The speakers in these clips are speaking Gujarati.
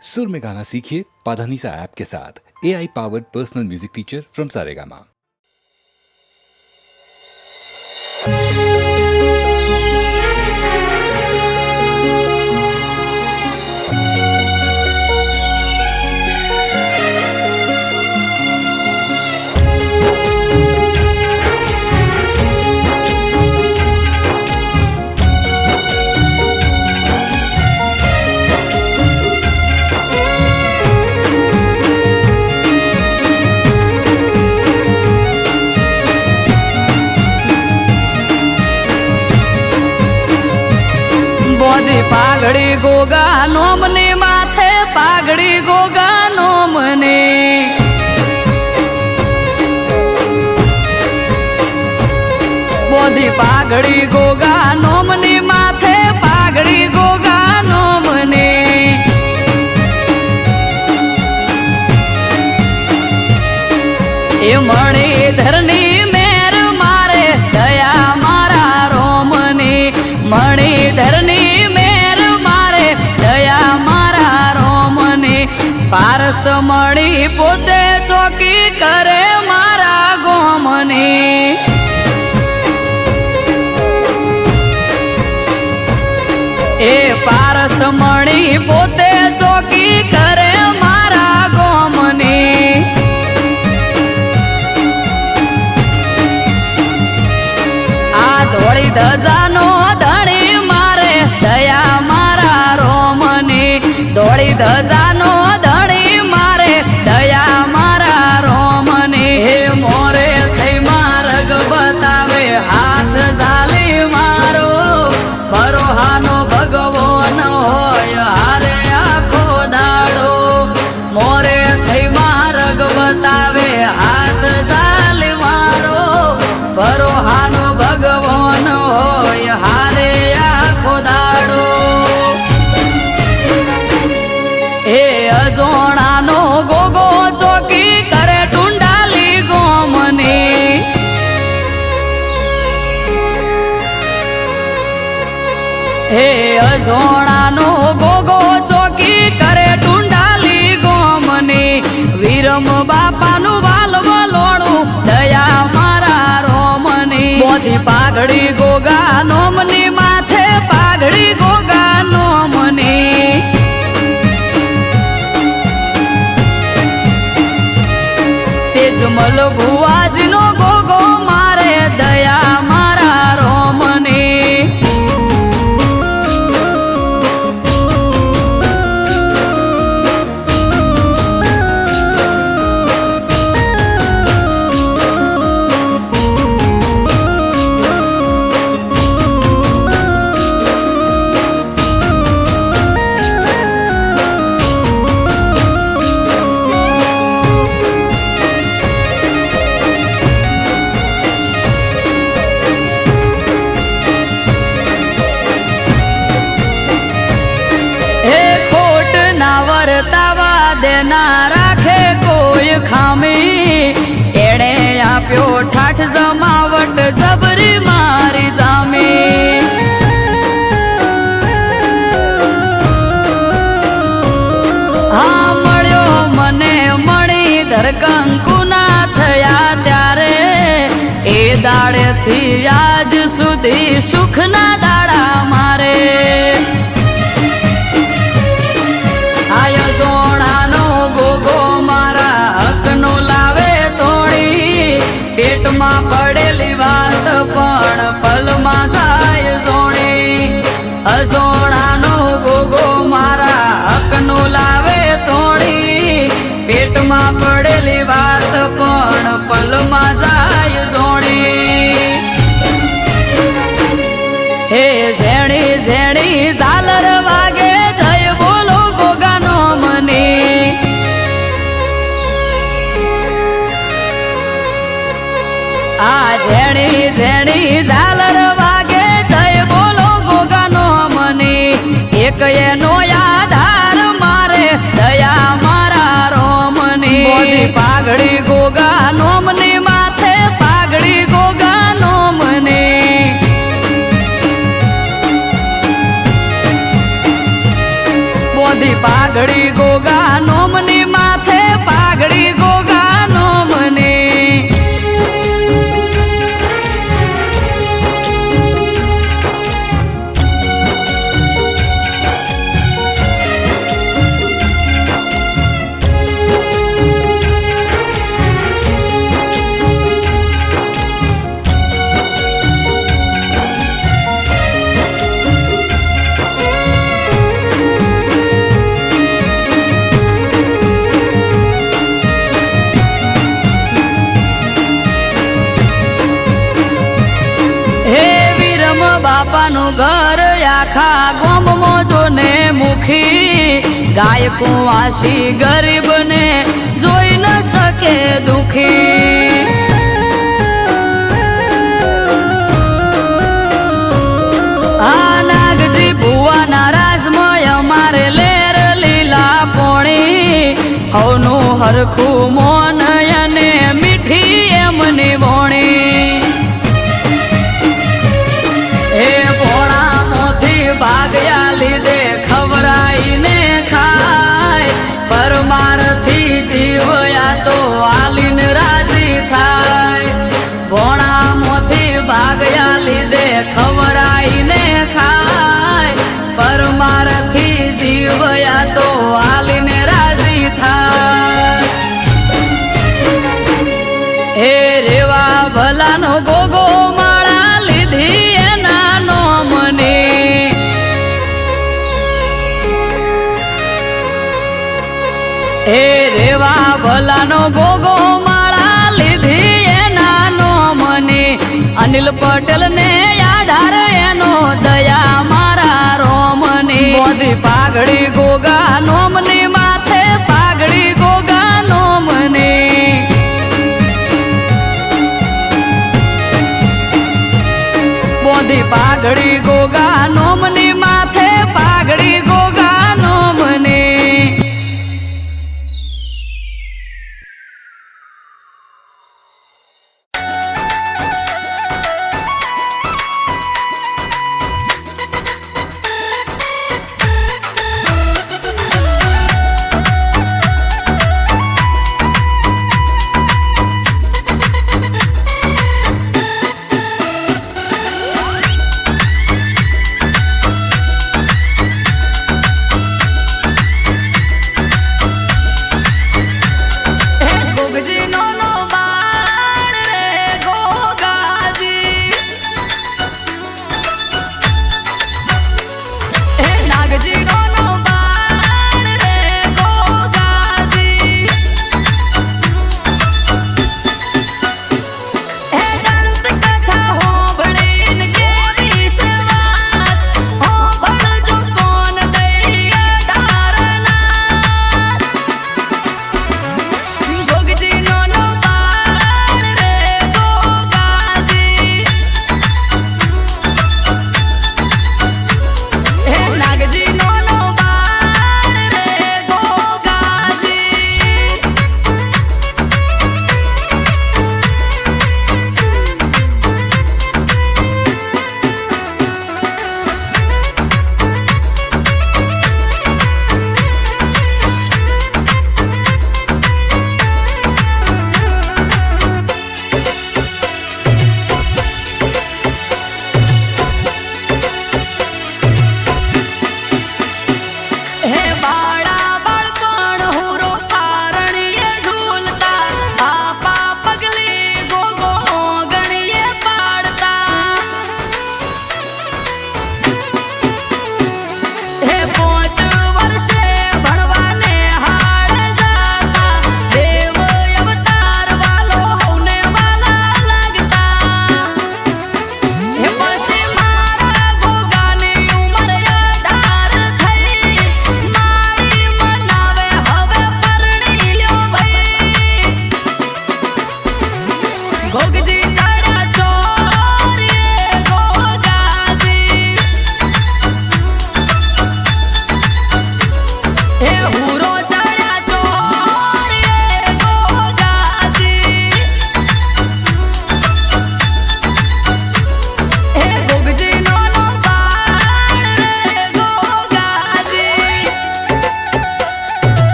सुर में गाना सीखिए पाधानीसा ऐप के साथ। AI powered personal music teacher from Saregama. બોધી પાઘડી ગોગા નોમને માથે પાઘડી ગોગા નોમને બોધી પાઘડી ગોગા નોમની માથે પાઘડી ગોગા નોમને એ મણિધરની મેર મારે દયા મારા રોમની મણિધરની પારસ મળી પોતે ચોકી કરે મારા ગોમને એ પારસ મળી પોતે ચોકી કરે મારા ગોમને આ ધોળી ધજાનો ધણી મારે દયા મારા રોમને ધોળી ધજાનો હાથ ઝાલી મારો ભરોહાનો ભગવાન હોય હારે આખો દાડો મોરે થઈ માર્ગ બતાવે હાથ ઝાલી મારો ભરોહાનો ભગવાન હોય હારે આખો દાડો એ અજોણાનો ગોગો ચોકી કરે ટુંડાલી ગોમને હે અજોણાનો ગોગો ચોકી કરે ટુંડાલી ગોમને વીરમ બાપાનું વાલ વલોણું દયા મારા રોમની બોધી પાઘડી ગોગા નોમની માથે પાઘડી ગોગા નોમને તેજમલ ભુવાજીનો ગોગો મારે દયા મારા રોમને દેના રાખે કોઈ ખામી એણે આપ્યો ઠાઠ જમાવટ જબરી મારી જામે હા મળ્યો મને મણિધર કંકુના થયા ત્યારે એ દાડેથી આજ સુધી સુખના દાડા મારે આય સોણાનો ગોગો મારા હકનો લાવે તોડી પેટમાં પડેલી વાત પણ પલમાં થાય સોણી અસોણાનો ગોગો મારા હકનો લાવે તોડી પેટમાં પડેલી વાત પણ પલમાં જાય સોણી હે ઝેણી ઝેણી ઝાલર વાગે જય બોલો આ ઝેણી ઝેણી ઝાલર વાગે જય બોલો ગોગાનો મને એક એનો આધાર મારે દયા મારા રોમને બોધી પાઘડી ગોગા નોમની માથે પાઘડી ગોગા નોમને બોધી પાઘડી પાઘડી ગોગા નોમની માથે પાઘડી ગોગા નોમની બાપાનું ઘર આખા ગોમમાં જોને મુખી ગાયકો વાસી ગરીબને જોઈ ન શકે દુખી આ નાગજી ભુવાના રાજમય અમારે લેર લીલા પોણી હવનું હરખું મોન અને મીઠી એમની બોણી ભાગ્યા લીધે ખવરાઈને ખાય પરમારથી જીવયા તો આલીન રાજી થાય ભોણામાંથી ભાગ્યા લીધે ખવરાઈને ખાય પરમારથી જીવયા તો આલીન રાજી થાય હે રેવા ભલાનો ગોગો માળા લીધી એના નોમને હે રેવા ભલાનો ગોગો માળા લીધી એના નોમને અનિલ પટેલ ને આધાર એનો દયા મારા રોમને બોધી પાઘડી ગોગા નોમની માથે પાઘડી ગોગા નોમને બોધી પાઘડી ગોગા નોમની માથે પાઘડી ગોગા નોમને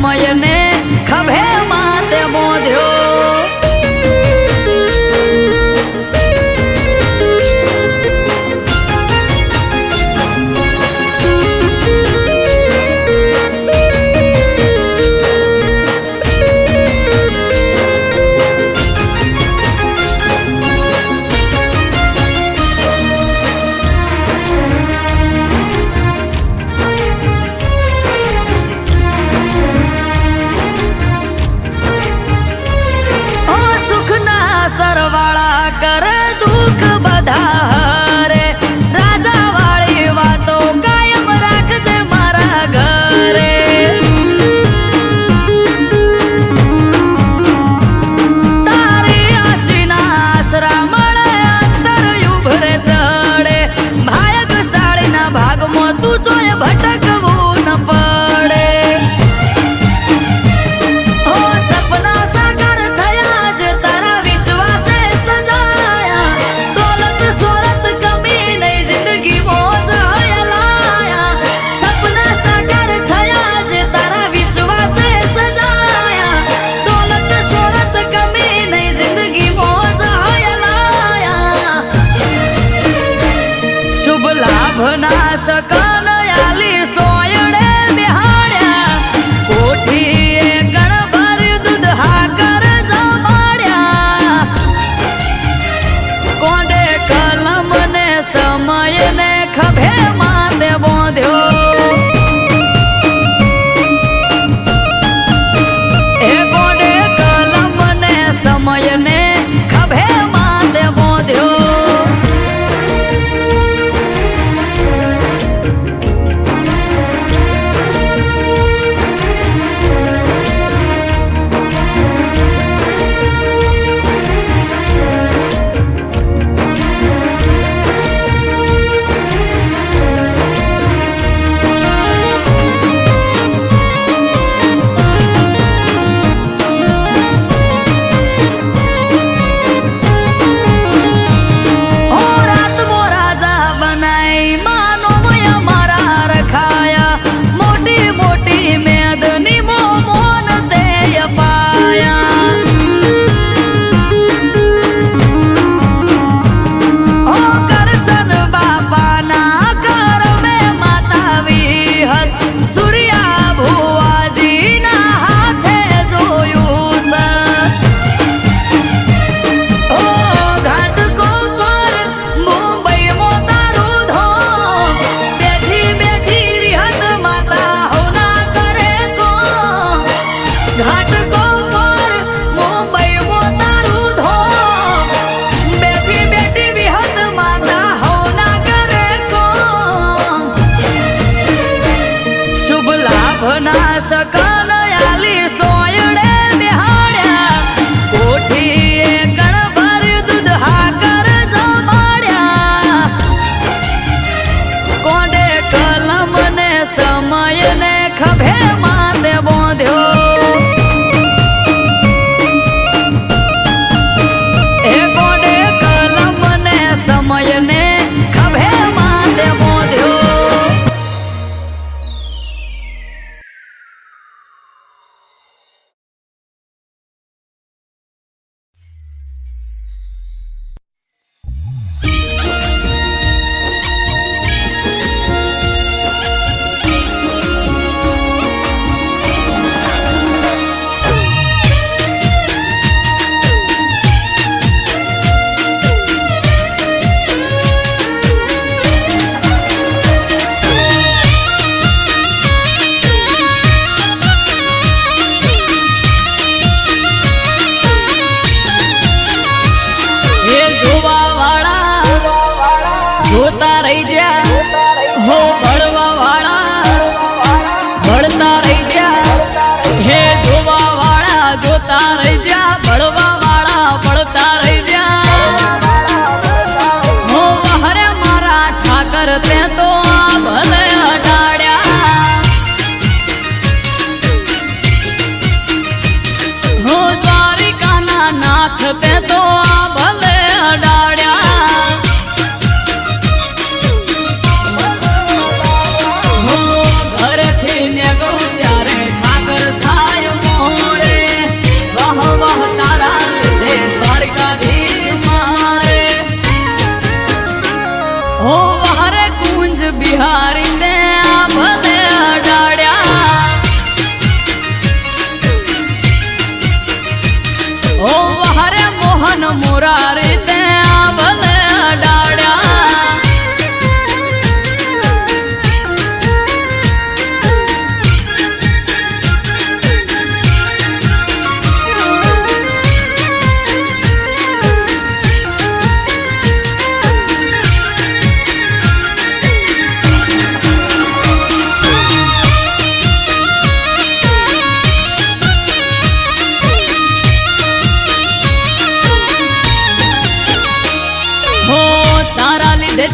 સમયને ખભે માતે બોધ્યો સરવાળા કરે દુઃખ બધા રે રાજા વાળી વાતો કાયમ રાખજે મારા ઘરે તારી આશીના આશરા મળે અંતર ઉભરે ચડે ભાગ્યશાળીના ભાગમાં તું જોય ભટકવું ન પડે શકન આલી સોયડે બિહાડ્યા કોઠીએ ગણભર દૂધ હાકર જમાડ્યા કોંડે કલમ ને સમય ને ખભે માતે બોધ્યો એ કોંડે કલમ ને સમય ને ખભે માતે બોધ્યો શકન આલી સોયડે બિહાડ્યા કોઠીએ ગણભર દૂધ હાકર જમાડ્યા કોંડે કલમ ને સમય ને ખભે માતે બોધ્યો એ કોંડે કલમ ને સમય ને ખભે માતે બોધ્યો જોતા રહી જા હો ભણવા વાળા ભણતા રહી જા હે જોવા વાળા જોતા રહી જા ભણવા વાળા ભણતા રહી જા હો હરે મારા ઠાકર તે તો ભલે અડાડ્યા હો દ્વારિકાના નાથ તે તો ભલે અડાડ્યા મન મોરારી તે ભલે અડાડ્યા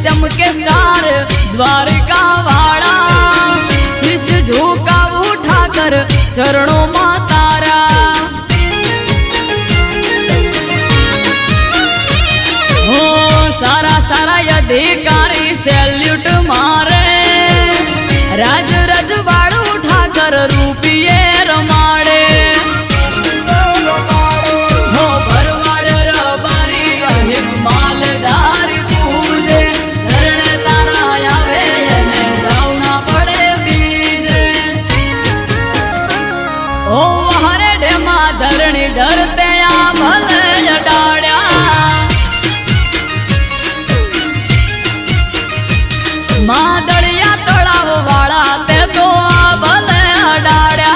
चमके स्टार द्वारिका वाड़ा शीश झुका उठाकर चरणों में तारा हो सारा सारा अधिकारी सैल्यूट मारे राज रजवाड़ उठाकर रूपिये रमाड़े हो भरवाड़ रबारी अहिम मालदारी धरणी धरते भले अडाड्या मादड़िया तड़ाव वाला ते तो भले अडाड्या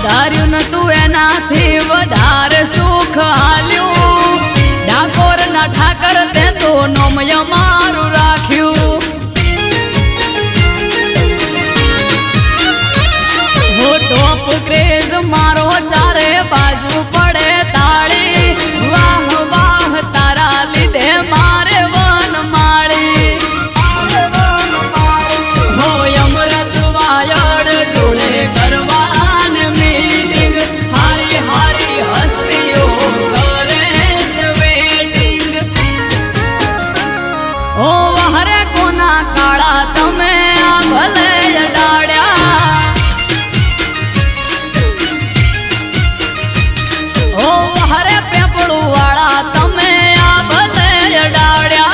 धार्यु न तू एनाथी वधारे सुख हाल्यू डाकोर न ठाकर ते तो नोमय मारू राख्यू हो टॉप क्रेज मारो चारे बाजू पड़े ताड़ी वाह वाह तारा लीधे मारे वन माड़ी हो अमृत वायड़ जोड़े करवा काड़ा तमे भले अडाड्या ओ हरे पेपड़ू वाला तमे भले अडाड्या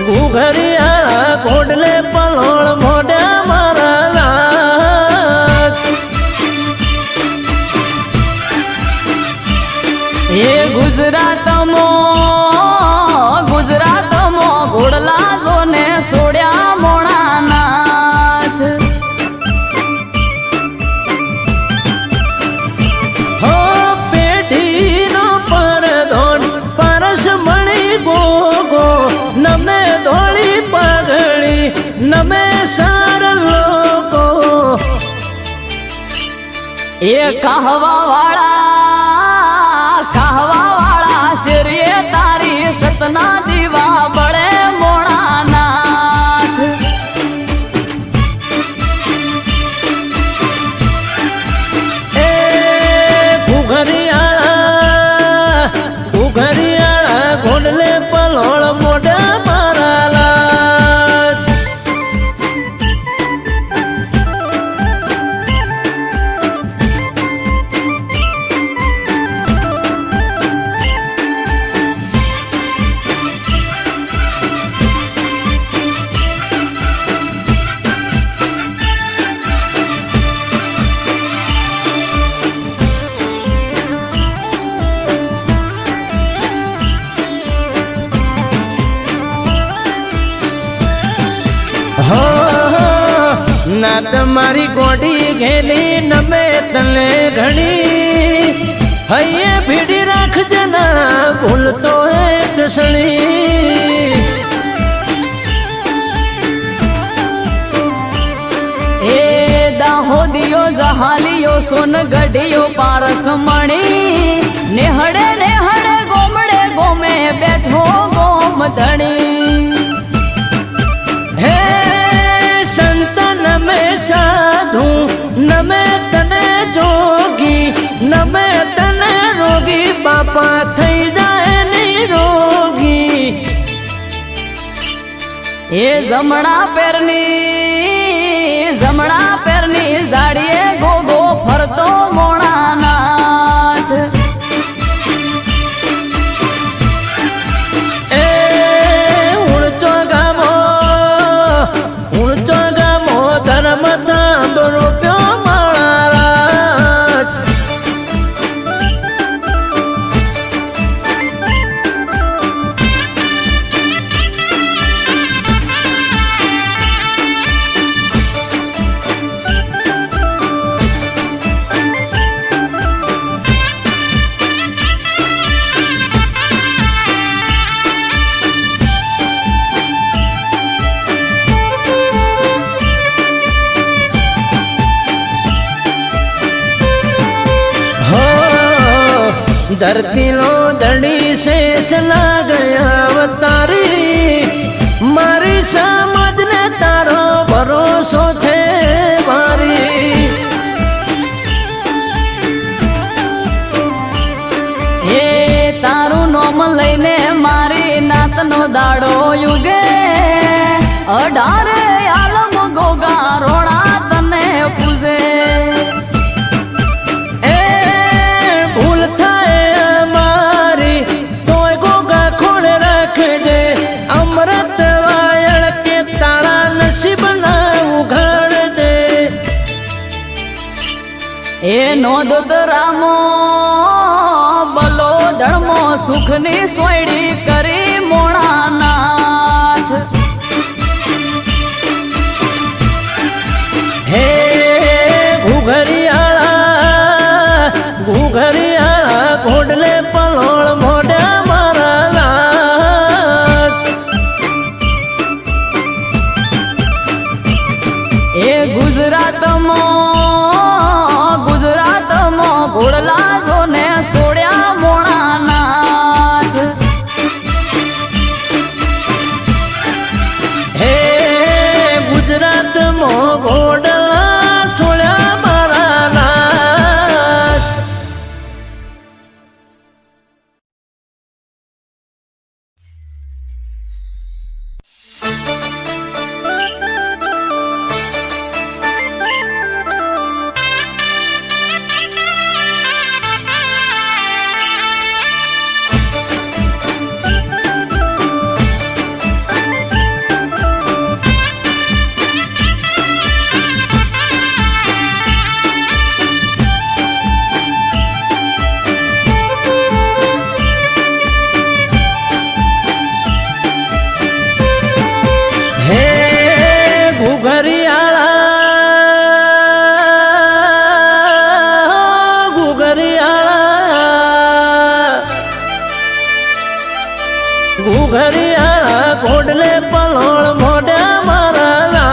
घुघरिया घोडले पलोळ मोड्या मारा हे गुजरात मो घोडला जोने सोड्या मोणानाथ हो पेढीनो परधोन परश मणी गोगो नमे धोळी पगड़ी नमे सार लोगो ये कहवा वाला शरीय तारी सतना दीवा बड़े मोणानाथ ए घुघरियाळा घोडले पलोळ मोड्या माराला ના તમારી ગોડી ઘેલી નમે તને ઘણી હૈયે ભીડી રાખજે ના ભૂલતો એક સણી એ દાહોદિયો જહાલિયો સોનગઢિયો પારસ મણી નેહડે નેહડે ગોમડે ગોમે બેઠો ગોમ ધણી હે સંત નમે સાધુ નમે તને જોગી નમે તને રોગી બાપા થઈ જાય નિરોગી એ જમણા પેરની ઝાડીએ ગોગો ફરતો મોણાનાથ એ ઉણચો ગામો ધર્મ તાંબ રૂપ્યો મારા धरती लो दड़ी शेष ना गया अवतारी मारी समझ ने तारो भरोसो थे मारी એ તારું નોમ લઈને મારી નાતનો દાડો યુગે 18 આલમ ગોગા રોણા તને પૂજે ए भूल थाए मारी तोय गोगा खोड़े रख दे अमृत वायल के ताला नसीब ना उघाड़ दे એ નોંધ રામો બલો ધર્મો સુખની સોયડી કરી મોણાનાથ हे घुघरियाळा घोडले पलोळ मोड्या माराला એ ગુજરાતમાં ઘોડલા જોને સોડ્યા મોણાનાથ हे गुजरात मो घोडला छोळ्या माराला हे घुघरियाळा घोडले पलोळ मोड्या माराला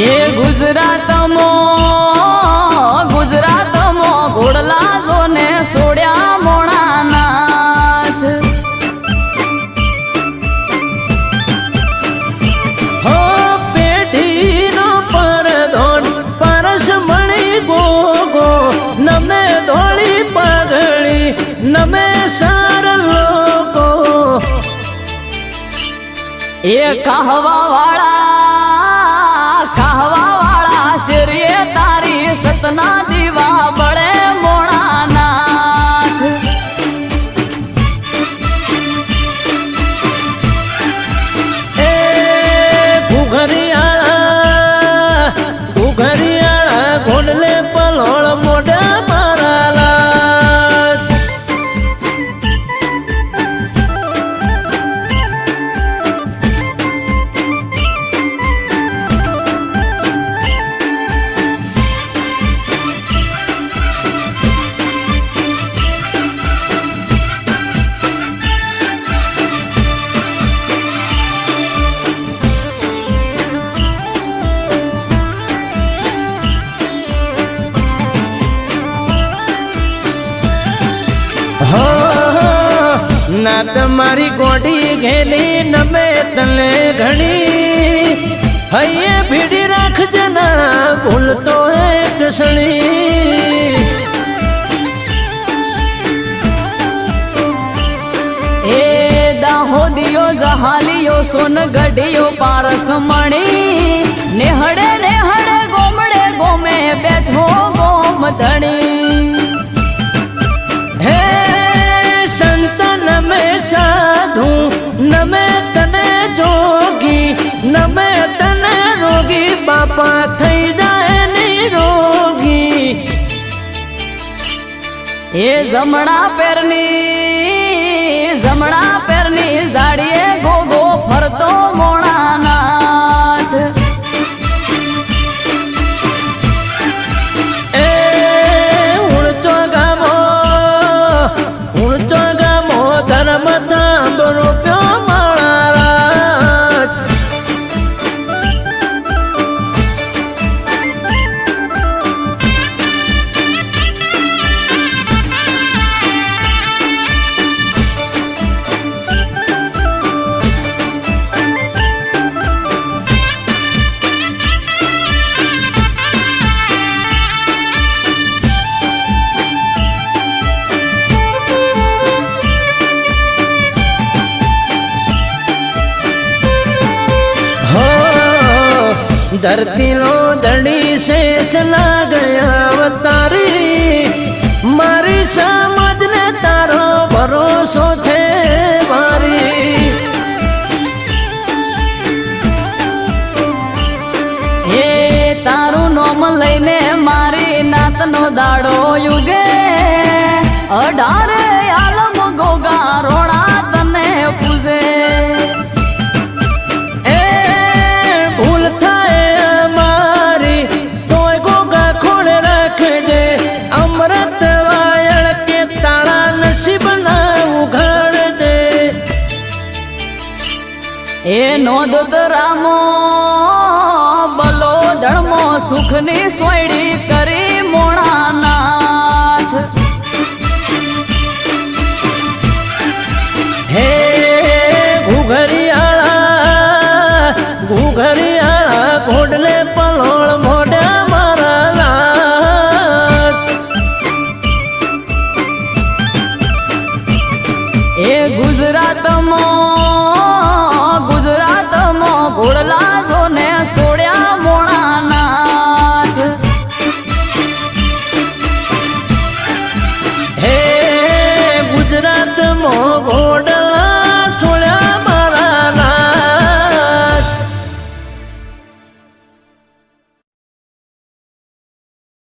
એ ગુજરાતમાં ઘોડલા જોને સોડ્યા મોણાનાથ हो पेढीनो परधोन परस मणी गोगो नमे धोळी पगळी नमे सार लोगो એ કહવા વાળા શેરીએ તારી સતના દીવા બળે મોણાનાથ ए घुघरियाळा घोडले पलोळ मोड्या माराला ના તમારી ગોડી ઘેલી નમે તને ઘણી હૈયે ભીડી રાખજે ના ભૂલતો એક સણી એ દાહોદિયો જહાલિયો સોનગઢિયો પારસ મણી નેહડે નેહડે ગોમડે ગોમે બેઠો ગોમ ધણી હે સંત નમે સાધુ નમે તને જોગી નમે તને રોગી બાપા થઈ જાય નિરોગી એ જમણા પેરની ઝાડીએ ગોગો ફરતો મોણાનાથ એ ઉણચો ગામો ધર્મ ધામ રૂપ્યો માળા धरती नो दड़ी शेष ना गया अवतारी मारी समझ ने तारो भरोसो छे मारी हे तारू नोम लईने मारी नातनो दाड़ो युगे 18 आलम गोगा रोड़ा तने पूजे એ નોંધ રામો બલો ધર્મો સુખની સોયડી કરી મોણાનાથ હે ઘુઘરિયાળા ઘોડલે પલોળ મોઢા મારા લાખ એ ગુજરાતમાં ઘોડલા